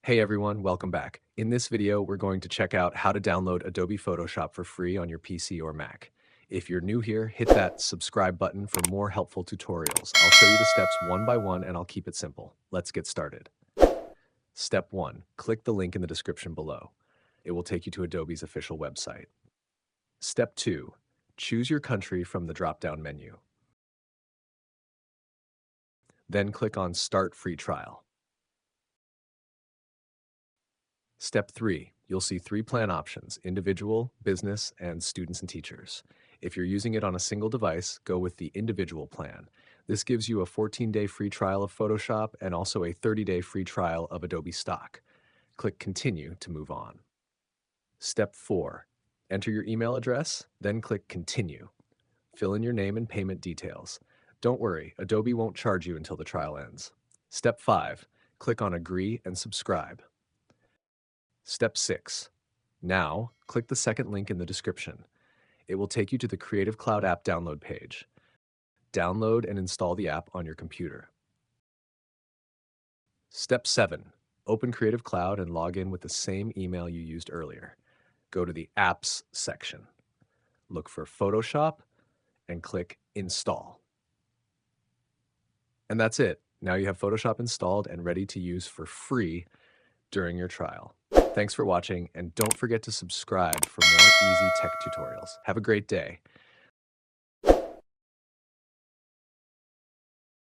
Hey everyone, welcome back. In this video, we're going to check out how to download Adobe Photoshop for free on your PC or Mac. If you're new here, hit that subscribe button for more helpful tutorials. I'll show you the steps one by one and I'll keep it simple. Let's get started. Step 1. Click the link in the description below. It will take you to Adobe's official website. Step 2. Choose your country from the drop-down menu. Then click on Start Free Trial. Step 3. You'll see 3 plan options: individual, business, and students and teachers. If you're using it on a single device, go with the individual plan. This gives you a 14-day free trial of Photoshop and also a 30-day free trial of Adobe Stock. Click Continue to move on. Step 4. Enter your email address, then click Continue. Fill in your name and payment details. Don't worry, Adobe won't charge you until the trial ends. Step 5. Click on Agree and Subscribe. Step 6. Now, click the second link in the description. It will take you to the Creative Cloud app download page. Download and install the app on your computer. Step 7. Open Creative Cloud and log in with the same email you used earlier. Go to the Apps section. Look for Photoshop and click Install. And that's it. Now you have Photoshop installed and ready to use for free during your trial. Thanks for watching, and don't forget to subscribe for more easy tech tutorials. Have a great day.